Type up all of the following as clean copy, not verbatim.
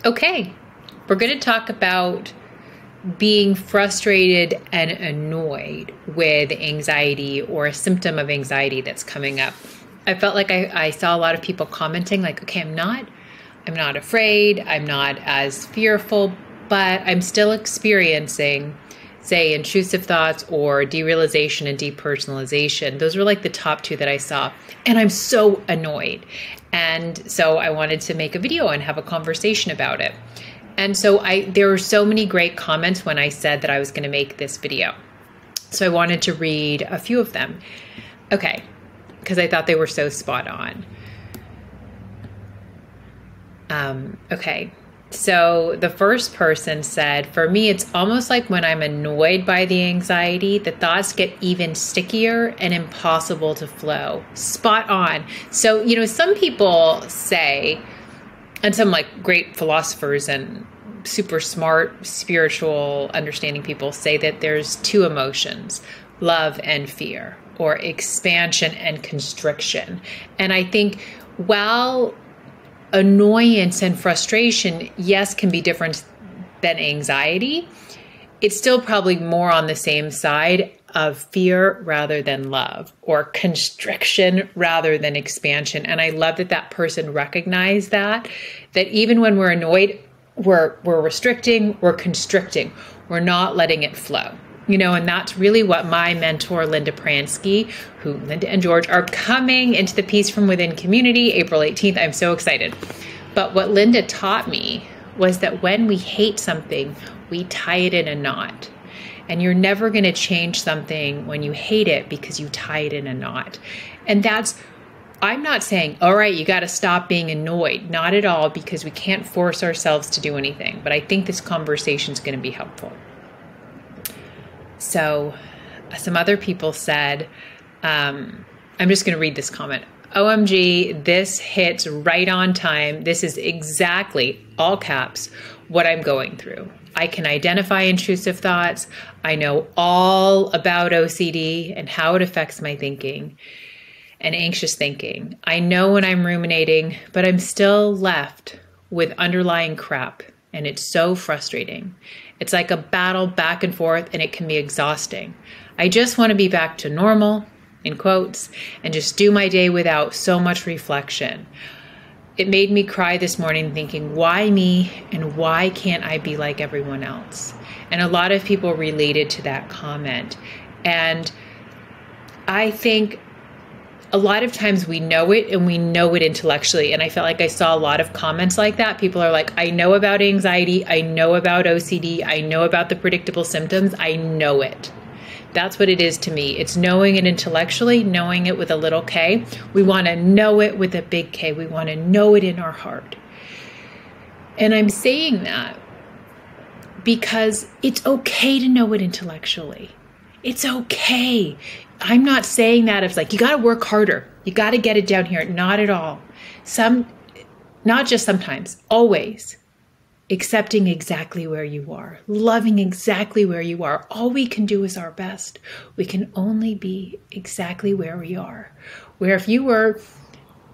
Okay, we're going to talk about being frustrated and annoyed with anxiety or a symptom of anxiety that's coming up. I felt like I saw a lot of people commenting like, okay, I'm not afraid, I'm not as fearful, but I'm still experiencing, say, intrusive thoughts or derealization and depersonalization. Those were like the top two that I saw. And I'm so annoyed. And so I wanted to make a video and have a conversation about it. And so there were so many great comments when I said that I was going to make this video. So I wanted to read a few of them. Okay, because I thought they were so spot on. Okay, so the first person said, for me, it's almost like when I'm annoyed by the anxiety, the thoughts get even stickier and impossible to flow. Spot on. So, some people say, and some like great philosophers and super smart, spiritual, understanding people say that there's two emotions, love and fear, or expansion and constriction. And I think while annoyance and frustration, yes, can be different than anxiety, it's still probably more on the same side of fear rather than love, or constriction rather than expansion. And I love that that person recognized that even when we're annoyed, we're restricting, we're constricting, we're not letting it flow. And that's really what my mentor, Linda Pransky, who Linda and George are coming into the Peace from Within community, April 18th. I'm so excited. But what Linda taught me was that when we hate something, we tie it in a knot. And you're never going to change something when you hate it because you tie it in a knot. And I'm not saying, all right, you got to stop being annoyed. Not at all, because we can't force ourselves to do anything. But I think this conversation is going to be helpful. So some other people said, I'm just going to read this comment. OMG, this hits right on time. This is exactly, all caps, what I'm going through. I can identify intrusive thoughts. I know all about OCD and how it affects my thinking and anxious thinking. I know when I'm ruminating, but I'm still left with underlying crap, and it's so frustrating. It's like a battle back and forth, and it can be exhausting. I just want to be back to normal, in quotes, and just do my day without so much reflection. It made me cry this morning thinking, why me and why can't I be like everyone else? And a lot of people related to that comment. And I think a lot of times we know it, and we know it intellectually. And I felt like I saw a lot of comments like that. People are like, I know about anxiety. I know about OCD. I know about the predictable symptoms. I know it. That's what it is to me. It's knowing it intellectually, knowing it with a little K. We want to know it with a big K. We want to know it in our heart. And I'm saying that because it's okay to know it intellectually. It's okay. I'm not saying that it's like, you got to work harder. You got to get it down here. Not at all. Not just sometimes, always. Accepting exactly where you are, loving exactly where you are. All we can do is our best. We can only be exactly where we are. Where if you were,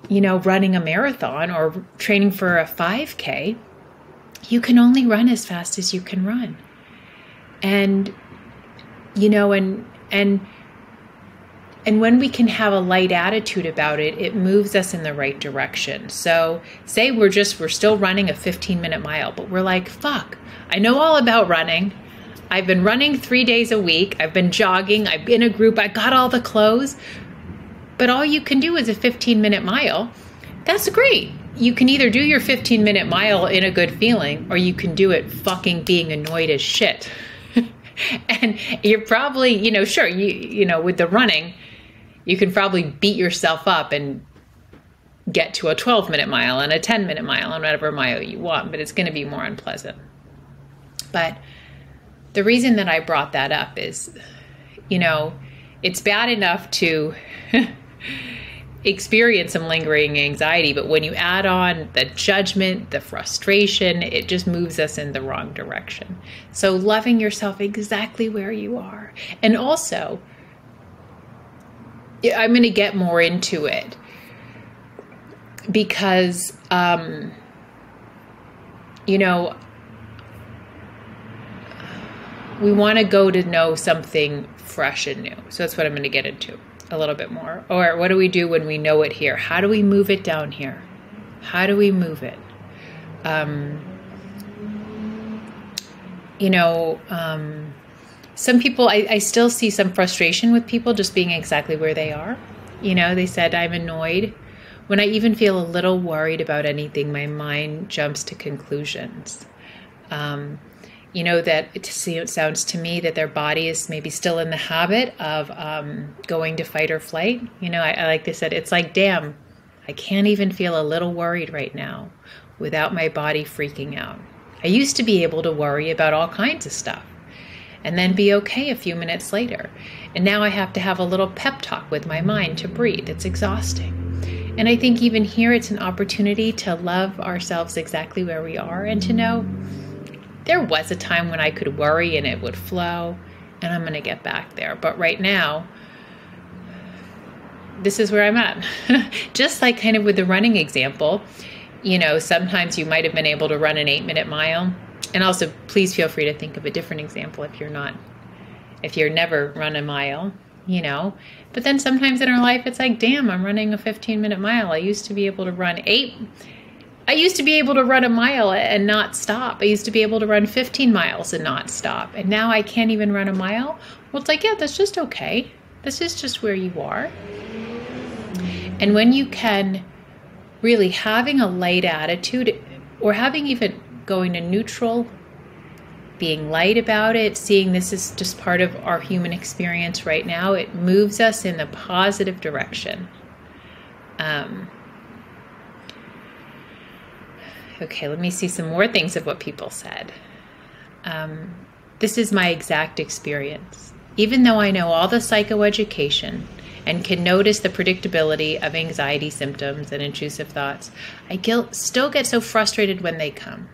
running a marathon or training for a 5K, you can only run as fast as you can run. And, and when we can have a light attitude about it, it moves us in the right direction. So say we're still running a 15-minute mile, but we're like, fuck, I know all about running. I've been running 3 days a week. I've been jogging. I've been in a group. I got all the clothes. But all you can do is a 15-minute mile. That's great. You can either do your 15-minute mile in a good feeling, or you can do it fucking being annoyed as shit. And you're probably, sure, with the running, you can probably beat yourself up and get to a 12-minute mile and a 10-minute mile and whatever mile you want, but it's going to be more unpleasant. But the reason that I brought that up is, it's bad enough to experience some lingering anxiety, but when you add on the judgment, the frustration, it just moves us in the wrong direction. So loving yourself exactly where you are. And also, I'm going to get more into it because you know, we want to go to know something fresh and new. So that's what I'm going to get into a little bit more. Or what do we do when we know it here? How do we move it down here? How do we move it? Some people, I still see some frustration with people just being exactly where they are. You know, they said, I'm annoyed. When I even feel a little worried about anything, my mind jumps to conclusions. That it sounds to me that their body is maybe still in the habit of going to fight or flight. I like they said, it's like, damn, I can't even feel a little worried right now without my body freaking out. I used to be able to worry about all kinds of stuff and then be okay a few minutes later. And now I have to have a little pep talk with my mind to breathe. It's exhausting. And I think even here it's an opportunity to love ourselves exactly where we are and to know there was a time when I could worry and it would flow, and I'm going to get back there. But right now, this is where I'm at. Just like kind of with the running example, sometimes you might have been able to run an 8-minute mile. And also, please feel free to think of a different example if you're never run a mile, But then sometimes in our life, it's like, damn, I'm running a 15-minute mile. I used to be able to run a mile and not stop. I used to be able to run 15 miles and not stop. And now I can't even run a mile. Well, it's like, yeah, that's just okay. This is just where you are. And when you can really having a light attitude or having even going to neutral, being light about it, seeing this is just part of our human experience right now, it moves us in a positive direction. Okay, let me see some more things of what people said. This is my exact experience. Even though I know all the psychoeducation and can notice the predictability of anxiety symptoms and intrusive thoughts, I still get so frustrated when they come,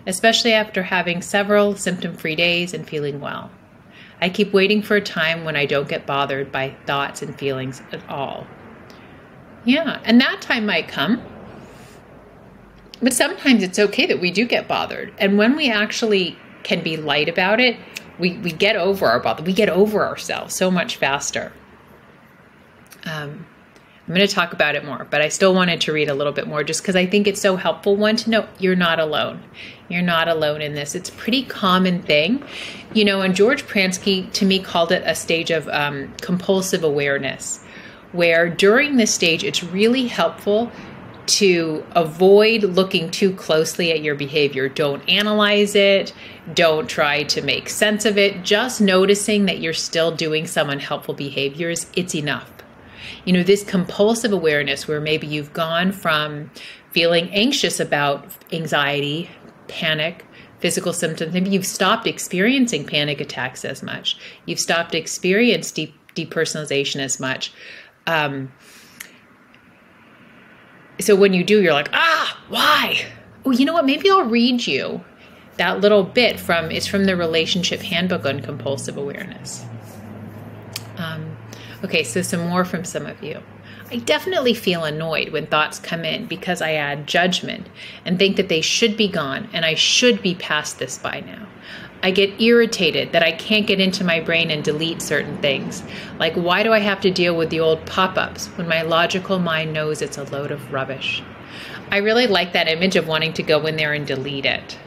especially after having several symptom-free days and feeling well. I keep waiting for a time when I don't get bothered by thoughts and feelings at all. Yeah, and that time might come. But sometimes it's okay that we do get bothered. And when we actually can be light about it, we get over our bother. We get over ourselves so much faster. I'm going to talk about it more, but I still wanted to read a little bit more just because I think it's so helpful. One, to know you're not alone. You're not alone in this. It's a pretty common thing. And George Pransky, to me, called it a stage of compulsive awareness, where during this stage, it's really helpful to avoid looking too closely at your behavior. Don't analyze it. Don't try to make sense of it. Just noticing that you're still doing some unhelpful behaviors, it's enough. This compulsive awareness where maybe you've gone from feeling anxious about anxiety, panic, physical symptoms. Maybe you've stopped experiencing panic attacks as much. You've stopped experiencing depersonalization as much. So when you do, you're like, why? Oh, you know what? Maybe I'll read you that little bit from the Relationship Handbook on Compulsive Awareness. Okay, so some more from some of you. I definitely feel annoyed when thoughts come in because I add judgment and think that they should be gone and I should be past this by now. I get irritated that I can't get into my brain and delete certain things. Like, why do I have to deal with the old pop-ups when my logical mind knows it's a load of rubbish? I really like that image of wanting to go in there and delete it.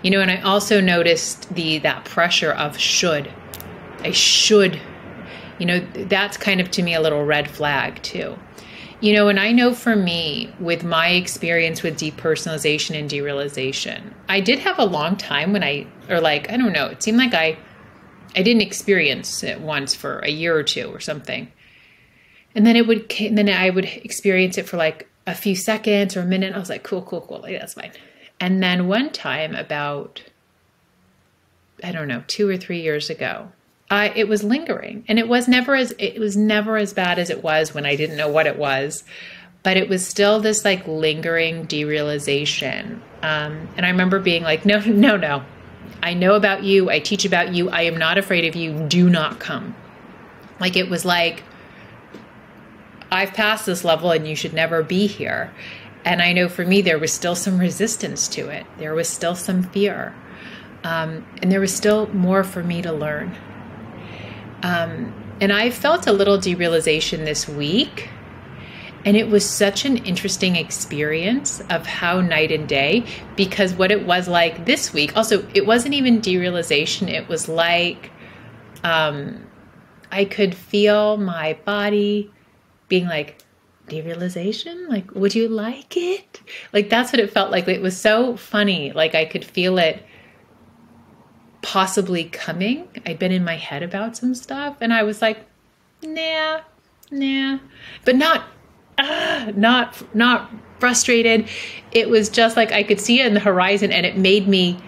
And I also noticed that pressure of should. I should. That's kind of, to me, a little red flag too. And I know for me, with my experience with depersonalization and derealization, I did have a long time when I don't know, it seemed like I didn't experience it once for a year or two or something. And then I would experience it for like a few seconds or a minute. I was like, cool. Like, that's fine. And then one time about, 2 or 3 years ago, it was lingering, and it was never as bad as it was when I didn't know what it was, but it was still this like lingering derealization. And I remember being like, no, I know about you. I teach about you. I am not afraid of you. Do not come. Like, it was like, I've passed this level and you should never be here. And I know for me, there was still some resistance to it. There was still some fear. And there was still more for me to learn. And I felt a little derealization this week. And it was such an interesting experience of how night and day, because what it was like this week, also, it wasn't even derealization. It was like I could feel my body being like, derealization? Like, would you like it? Like, that's what it felt like. It was so funny. Like, I could feel it possibly coming. I'd been in my head about some stuff, and I was like, nah, but not frustrated. It was just like I could see it in the horizon, and it made me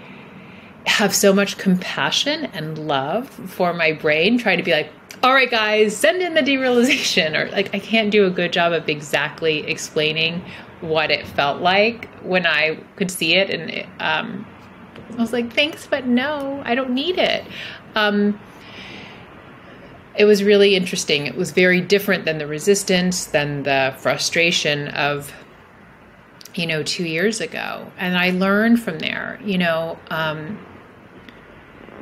have so much compassion and love for my brain, trying to be like, all right, guys, send in the derealization. Or like, I can't do a good job of exactly explaining what it felt like when I could see it. And I was like, thanks, but no, I don't need it. It was really interesting. It was very different than the resistance, than the frustration of, 2 years ago. And I learned from there,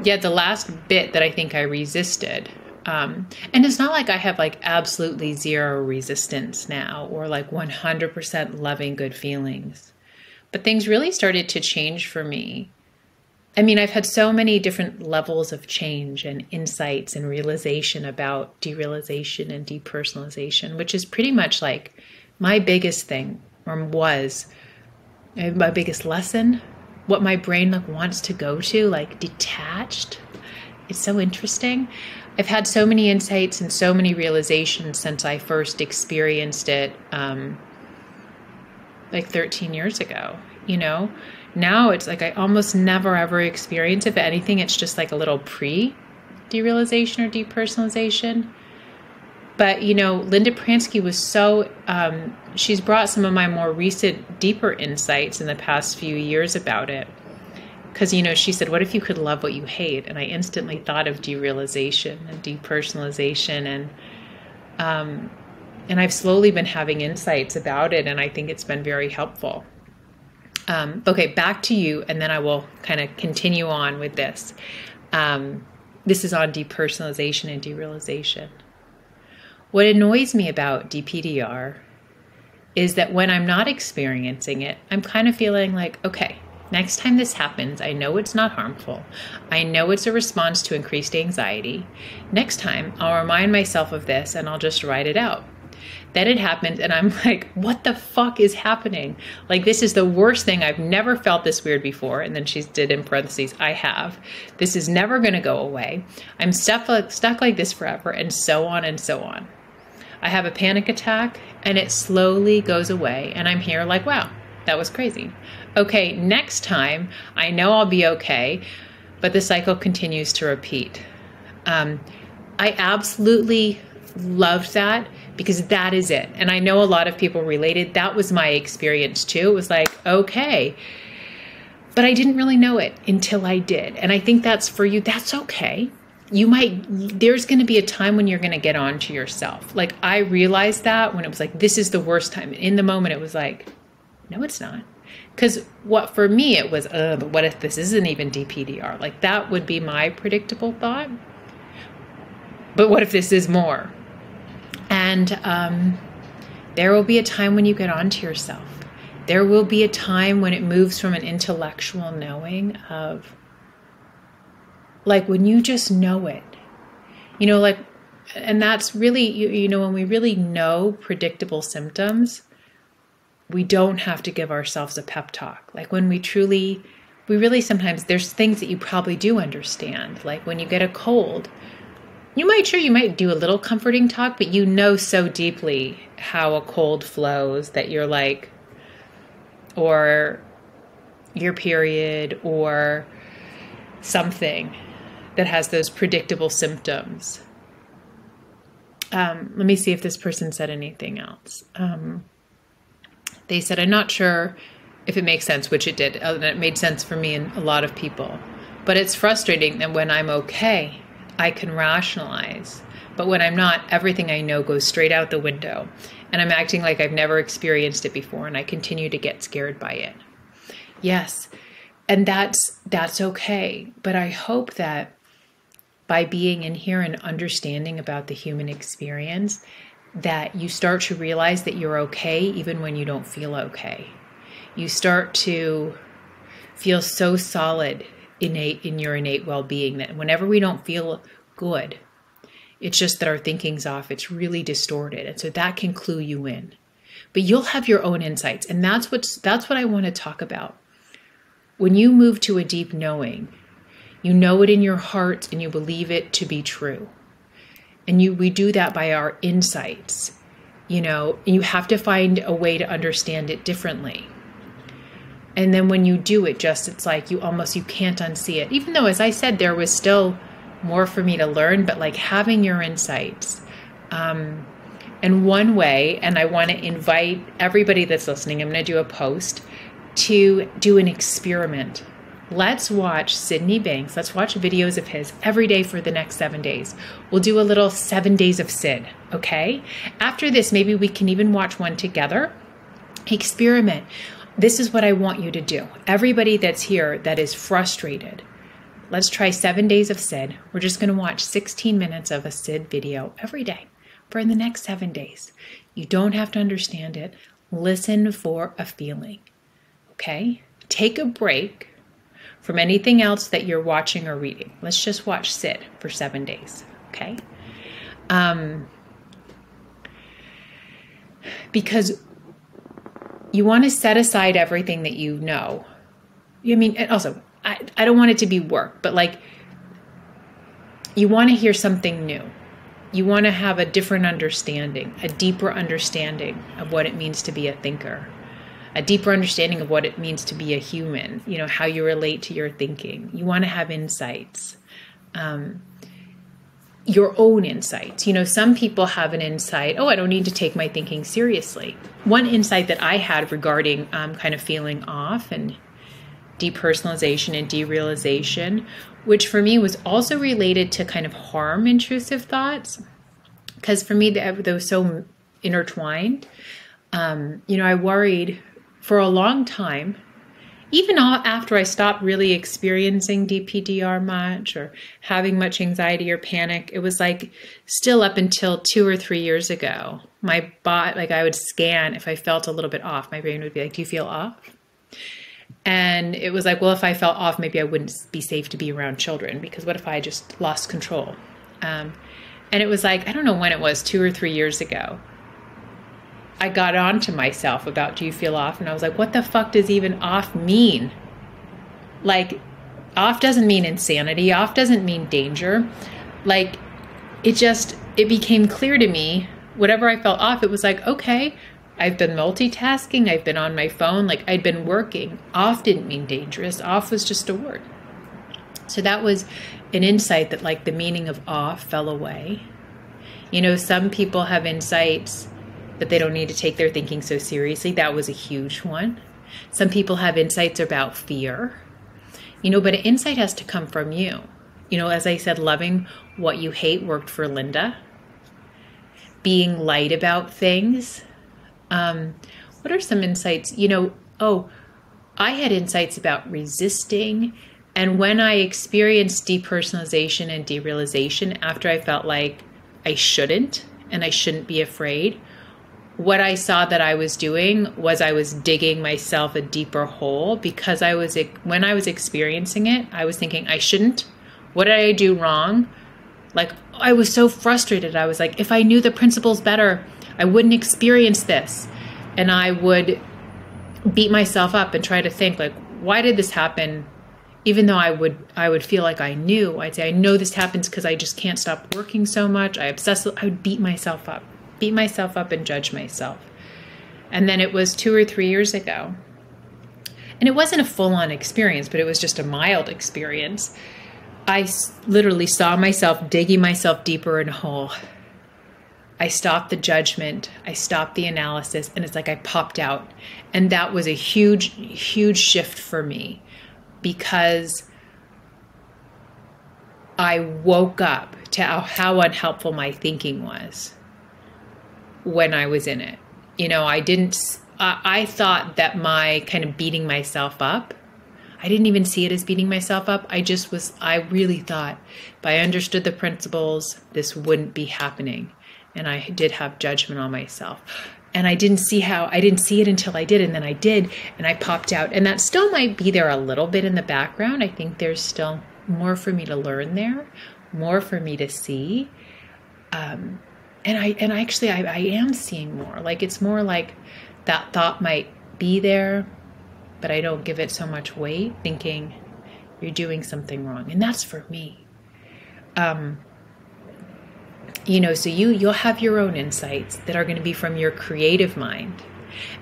the last bit that I think I resisted. And it's not like I have like absolutely zero resistance now, or like 100% loving good feelings, but things really started to change for me. I mean, I've had so many different levels of change and insights and realization about derealization and depersonalization, which is pretty much like my biggest thing, or was my biggest lesson, what my brain like wants to go to, like detached. It's so interesting. I've had so many insights and so many realizations since I first experienced it, like 13 years ago, Now it's like I almost never ever experience it. If anything, it's just like a little pre-derealization or depersonalization. But, Linda Pransky was so, she's brought some of my more recent, deeper insights in the past few years about it. Because, she said, what if you could love what you hate? And I instantly thought of derealization and depersonalization. And I've slowly been having insights about it. And I think it's been very helpful. Okay, back to you. And then I will kind of continue on with this. This is on depersonalization and derealization. What annoys me about DPDR is that when I'm not experiencing it, I'm kind of feeling like, okay, next time this happens, I know it's not harmful. I know it's a response to increased anxiety. Next time, I'll remind myself of this and I'll just write it out. Then it happens and I'm like, what the fuck is happening? Like, this is the worst thing. I've never felt this weird before. And then she did in parentheses, I have. This is never going to go away. I'm stuck like this forever, and so on and so on. I have a panic attack and it slowly goes away. And I'm here like, wow, that was crazy. Okay, next time I know I'll be okay, but the cycle continues to repeat. I absolutely loved that, because that is it. And I know a lot of people related. That was my experience too. It was like, okay, but I didn't really know it until I did. And I think that's for you. That's okay. There's going to be a time when you're going to get on to yourself. Like, I realized that when it was like, this is the worst time. In the moment, it was like, no, it's not. Because for me, it was, but what if this isn't even DPDR? Like, that would be my predictable thought. But what if this is more? And there will be a time when you get on to yourself. There will be a time when it moves from an intellectual knowing of, like, when you just know it, and that's really, when we really know predictable symptoms, we don't have to give ourselves a pep talk. Like, when we really sometimes, there's things that you probably do understand. Like, when you get a cold, you might do a little comforting talk, but so deeply how a cold flows that you're like, or your period, or something that has those predictable symptoms. Let me see if this person said anything else. They said, I'm not sure if it makes sense, which it did. And it made sense for me and a lot of people. But it's frustrating that when I'm okay, I can rationalize. But when I'm not, everything I know goes straight out the window. And I'm acting like I've never experienced it before, and I continue to get scared by it. Yes, and that's okay. But I hope that by being in here and understanding about the human experience, that you start to realize that you're okay even when you don't feel okay. You start to feel so solid in your innate well-being that whenever we don't feel good, it's just that our thinking's off. It's really distorted. And so that can clue you in. But you'll have your own insights. And that's what I want to talk about. When you move to a deep knowing, you know it in your heart and you believe it to be true. And we do that by our insights. You have to find a way to understand it differently. And then when you do it, it's like you can't unsee it. Even though, as I said, there was still more for me to learn, but like having your insights. And one way, and I want to invite everybody that's listening, I'm going to do a post to do an experiment. Let's watch Sydney Banks. Let's watch videos of his every day for the next 7 days. We'll do a little 7 days of Sid, okay? After this, maybe we can even watch one together. Experiment. This is what I want you to do. Everybody that's here that is frustrated, let's try 7 days of Sid. We're just going to watch 16 minutes of a Sid video every day for the next 7 days. You don't have to understand it. Listen for a feeling, okay? Take a break from anything else that you're watching or reading. Let's just watch Sid for 7 days, okay? Because you want to set aside everything that you know. I mean, and also, I don't want it to be work, but like, you want to hear something new. You want to have a different understanding, a deeper understanding of what it means to be a thinker, a deeper understanding of what it means to be a human, how you relate to your thinking. You want to have insights, your own insights. Some people have an insight, I don't need to take my thinking seriously. One insight that I had regarding kind of feeling off and depersonalization and derealization, which for me was also related to kind of harm intrusive thoughts, because for me, they were so intertwined. I worried for a long time, even after I stopped really experiencing DPDR much or having much anxiety or panic. It was like still up until 2 or 3 years ago, my body, like I would scan if I felt a little bit off. My brain would be like, do you feel off? And it was like, well, if I felt off, maybe I wouldn't be safe to be around children, because what if I just lost control? And it was like, I don't know when it was, 2 or 3 years ago, I got on to myself about, do you feel off? And I was like, what the fuck does even off mean? Like, off doesn't mean insanity. Off doesn't mean danger. Like, it became clear to me, whatever I felt off, it was like, okay, I've been multitasking. I've been on my phone. Like, I'd been working. Off didn't mean dangerous. Off was just a word. So that was an insight that like the meaning of off fell away. Some people have insights that they don't need to take their thinking so seriously. That was a huge one. Some people have insights about fear, but an insight has to come from you. As I said, loving what you hate worked for Linda. Being light about things. What are some insights? I had insights about resisting. And when I experienced depersonalization and derealization, after I felt like I shouldn't be afraid, what I saw that I was doing was I was digging myself a deeper hole, because when I was experiencing it, I was thinking I shouldn't. What did I do wrong? Like, I was so frustrated. I was like, if I knew the principles better, I wouldn't experience this. And I would beat myself up and try to think like, why did this happen? Even though I would feel like I knew. I'd say, I know this happens because I just can't stop working so much. I would beat myself up and judge myself. And then it was 2 or 3 years ago. And it wasn't a full-on experience, but it was just a mild experience. I literally saw myself digging myself deeper in a hole. I stopped the judgment. I stopped the analysis, and it's like I popped out. And that was a huge, huge shift for me, because I woke up to how unhelpful my thinking was when I was in it. You know, I thought that my kind of beating myself up, I didn't even see it as beating myself up. I really thought if I understood the principles, this wouldn't be happening. And I did have judgment on myself. And I didn't see it until I did. And then I did, and I popped out. And that still might be there a little bit in the background. I think there's still more for me to learn there, more for me to see. And I am seeing more. Like, it's more like that thought might be there, but I don't give it so much weight, thinking you're doing something wrong. And that's for me. You know, so you'll have your own insights that are going to be from your creative mind.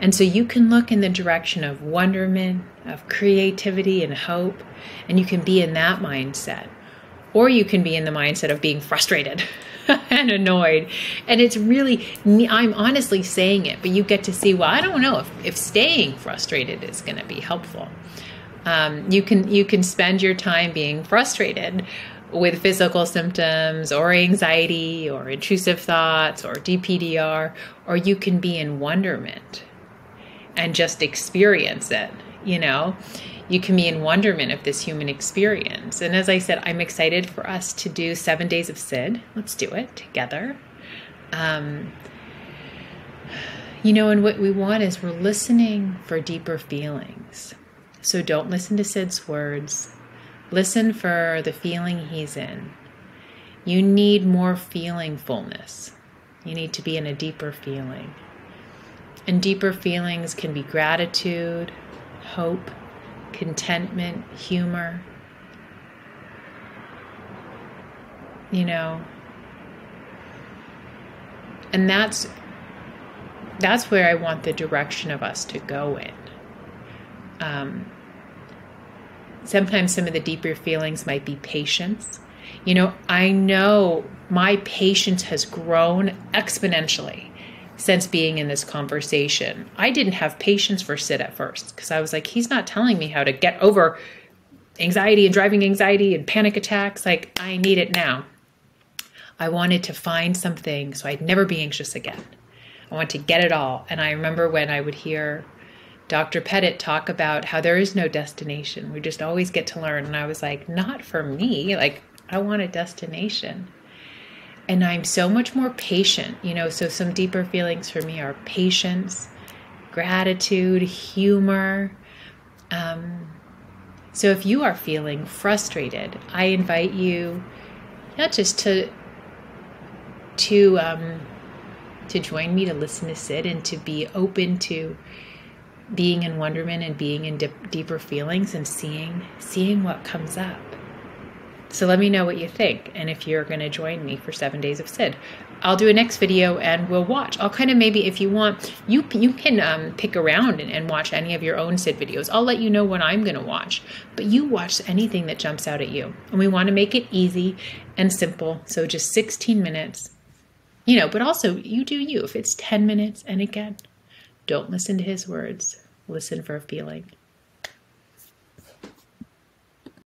And so you can look in the direction of wonderment, of creativity and hope, and you can be in that mindset. Or you can be in the mindset of being frustrated and annoyed. And it's really, I'm honestly saying it, but you get to see, well, I don't know if staying frustrated is going to be helpful. You can spend your time being frustrated with physical symptoms or anxiety or intrusive thoughts or DPDR, or you can be in wonderment and just experience it, you know? You can be in wonderment of this human experience. And as I said, I'm excited for us to do 7 days of Sid. Let's do it together. You know, and what we want is we're listening for deeper feelings. So don't listen to Sid's words. Listen for the feeling he's in. You need more feeling fullness. You need to be in a deeper feeling. And deeper feelings can be gratitude, hope, contentment, humor. You know, and that's where I want the direction of us to go in. Sometimes some of the deeper feelings might be patience. You know, I know my patience has grown exponentially since being in this conversation. I didn't have patience for Sid at first because I was like, he's not telling me how to get over anxiety and driving anxiety and panic attacks. Like, I need it now. I wanted to find something so I'd never be anxious again. I want to get it all. And I remember when I would hear Dr. Pettit talk about how there is no destination. We just always get to learn. And I was like, not for me. Like, I want a destination. And I'm so much more patient, you know, so some deeper feelings for me are patience, gratitude, humor. So if you are feeling frustrated, I invite you not just to join me to listen to Sid and to be open to being in wonderment and being in deeper feelings and seeing what comes up. So let me know what you think, and if you're going to join me for 7 days of Sid. I'll do a next video and we'll watch. I'll kind of, maybe if you want, you can pick around and watch any of your own Sid videos. I'll let you know what I'm going to watch, but you watch anything that jumps out at you. And we want to make it easy and simple, so just 16 minutes, you know, but also you do you. If it's 10 minutes, and again, don't listen to his words. Listen for a feeling.